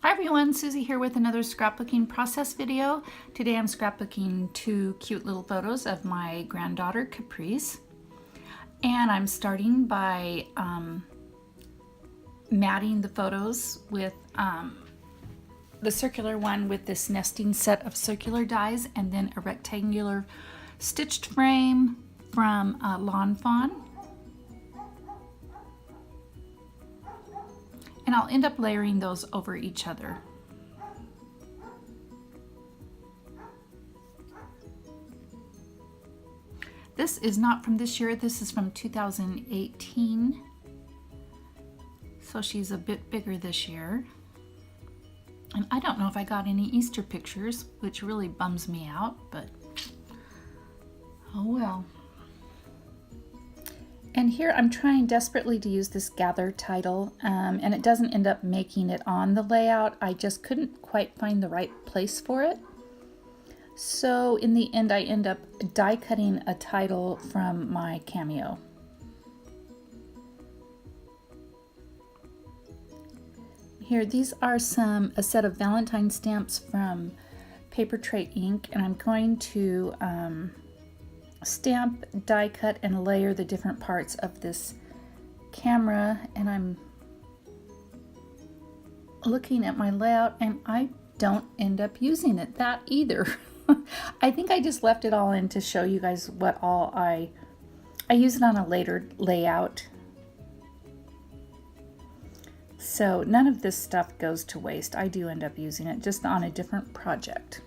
Hi everyone, Susie here with another scrapbooking process video. Today I'm scrapbooking two cute little photos of my granddaughter Caprice. And I'm starting by matting the photos with the circular one with this nesting set of circular dies, and then a rectangular stitched frame from Lawn Fawn. And I'll end up layering those over each other. This is not from this year, this is from 2018. So she's a bit bigger this year. And I don't know if I got any Easter pictures, which really bums me out, but oh well. And here I'm trying desperately to use this gather title, and it doesn't end up making it on the layout. I just couldn't quite find the right place for it. So in the end, I end up die cutting a title from my Cameo. Here, these are a set of Valentine stamps from Paper Tray Ink, and I'm going to stamp, die cut, and layer the different parts of this camera. And I'm looking at my layout and I don't end up using it that either. I think I just left it all in to show you guys what all I use it on a later layout. So none of this stuff goes to waste. I do end up using it just on a different project.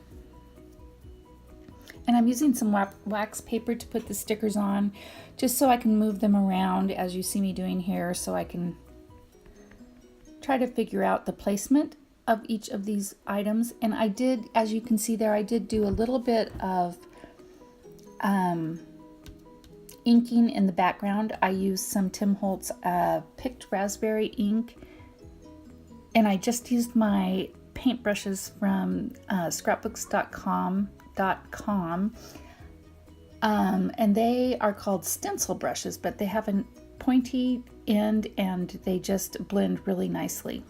And I'm using some wax paper to put the stickers on, just so I can move them around as you see me doing here, so I can try to figure out the placement of each of these items. And I did, as you can see there, I did do a little bit of inking in the background. I used some Tim Holtz picked raspberry ink, and I just used my paintbrushes from scrapbooks.com, and they are called stencil brushes, but they have a pointy end and they just blend really nicely.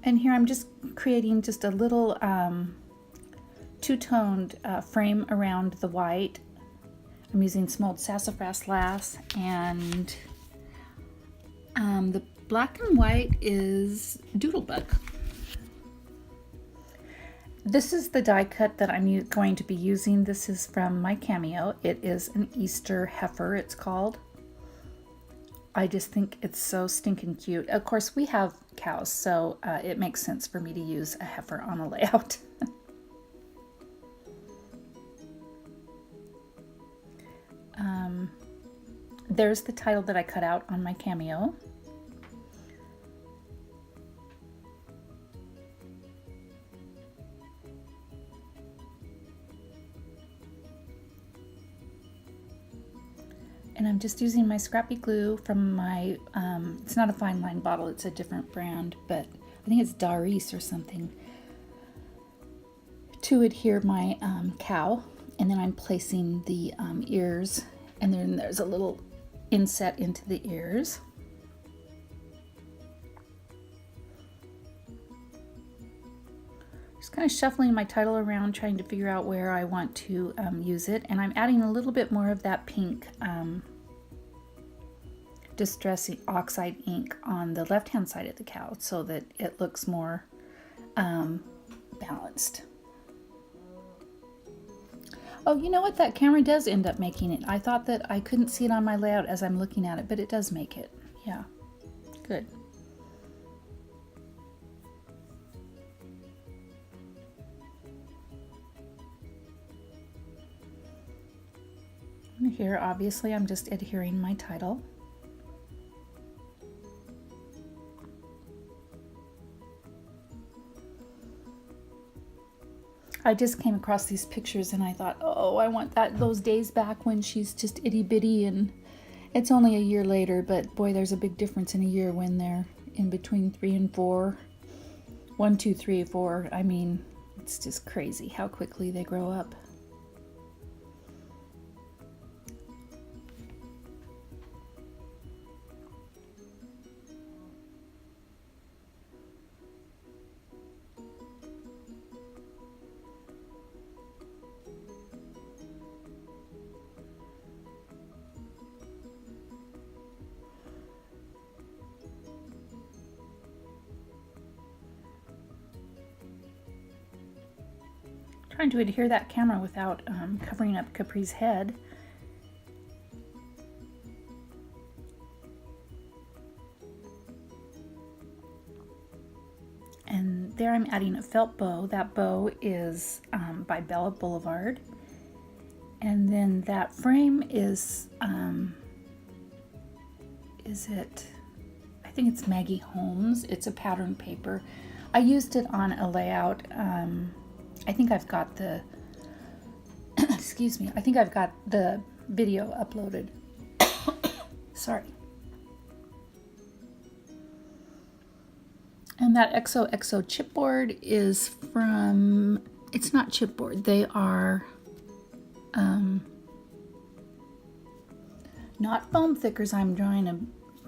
And here I'm just creating just a little two-toned frame around the white. I'm using some old sassafras glass, and the black and white is Doodlebug. This is the die cut that I'm going to be using. This is from my Cameo. It is an Easter heifer, it's called. I just think it's so stinking cute. Of course, we have cows, so it makes sense for me to use a heifer on a layout. There's the title that I cut out on my Cameo. And I'm just using my scrappy glue from my, it's not a fine line bottle, it's a different brand, but I think it's Doris or something, to adhere my cow. And then I'm placing the ears, and then there's a little inset into the ears. Just kind of shuffling my title around, trying to figure out where I want to use it. And I'm adding a little bit more of that pink Distress Oxide ink on the left hand side of the cow, so that it looks more balanced. Oh, you know what? That camera does end up making it. I thought that I couldn't see it on my layout as I'm looking at it, but it does make it. Yeah, good. And here, obviously, I'm just adhering my title. I just came across these pictures and I thought, oh, I want those days back when she's just itty bitty, and it's only a year later, but boy, there's a big difference in a year when they're in between 3 and 4. 1, 2, 3, 4. I mean, it's just crazy how quickly they grow up. Trying to adhere that camera without covering up Capri's head. And there I'm adding a felt bow. That bow is by Bella Boulevard. And then that frame is it? I think it's Maggie Holmes. It's a pattern paper. I used it on a layout. I think I've got the, excuse me, I think I've got the video uploaded. Sorry. And that XOXO chipboard is from, it's not chipboard, they are not foam thickers, I'm drawing a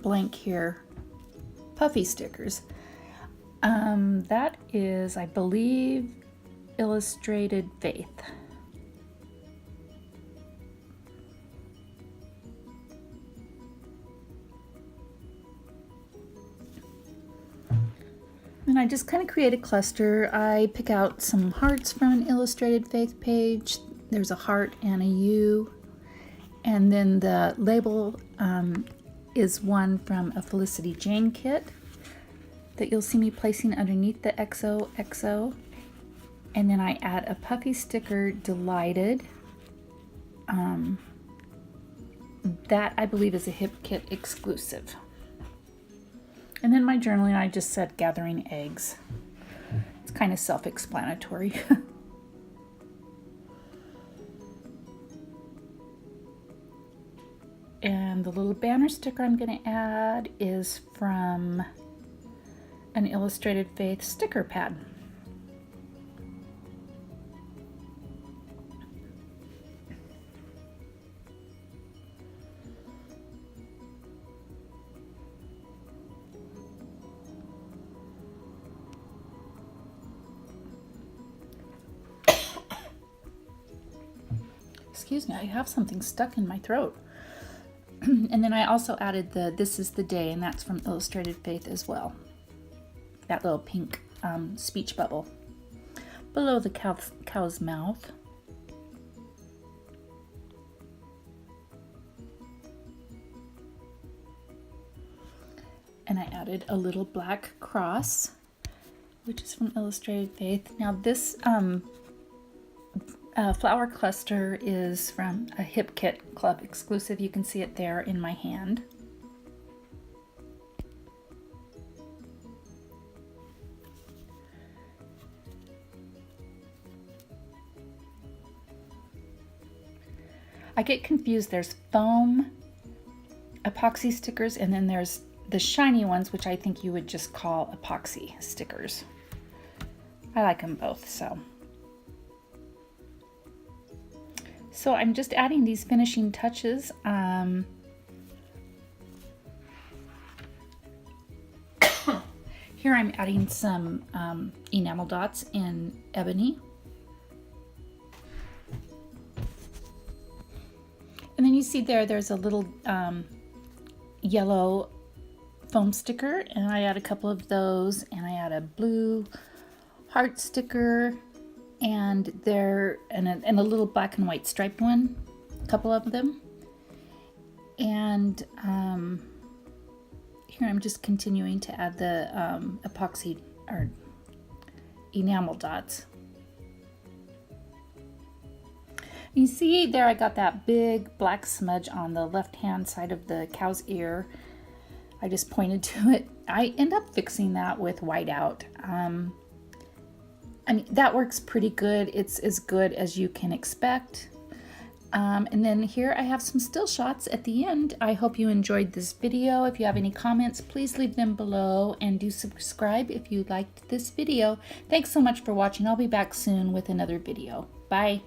blank here, puffy stickers. That is, I believe, Illustrated Faith. And I just kind of create a cluster. I pick out some hearts from an Illustrated Faith page. There's a heart and a U. And then the label is one from a Felicity Jane kit that you'll see me placing underneath the XOXO. And then I add a puffy sticker, Delighted. That I believe is a Hip Kit exclusive. And then my journaling, I just said gathering eggs. It's kind of self-explanatory. And the little banner sticker I'm going to add is from an Illustrated Faith sticker pad. Excuse me, I have something stuck in my throat. And then I also added the This Is the Day, and that's from Illustrated Faith as well. That little pink speech bubble below the cow's mouth. And I added a little black cross, which is from Illustrated Faith. Now this flower cluster is from a Hip Kit Club exclusive. You can see it there in my hand. I get confused. There's foam epoxy stickers, and then there's the shiny ones, which I think you would just call epoxy stickers. I like them both, so. So I'm just adding these finishing touches. Here I'm adding some enamel dots in ebony. And then you see there's a little yellow foam sticker, and I add a couple of those, and I add a blue heart sticker, and a little black and white striped one, a couple of them. And here I'm just continuing to add the epoxy or enamel dots. You see there I got that big black smudge on the left hand side of the cow's ear. I just pointed to it. I end up fixing that with whiteout. I mean, that works pretty good. It's as good as you can expect. And then here I have some still shots at the end. I hope you enjoyed this video. If you have any comments, please leave them below, and do subscribe if you liked this video. Thanks so much for watching. I'll be back soon with another video. Bye.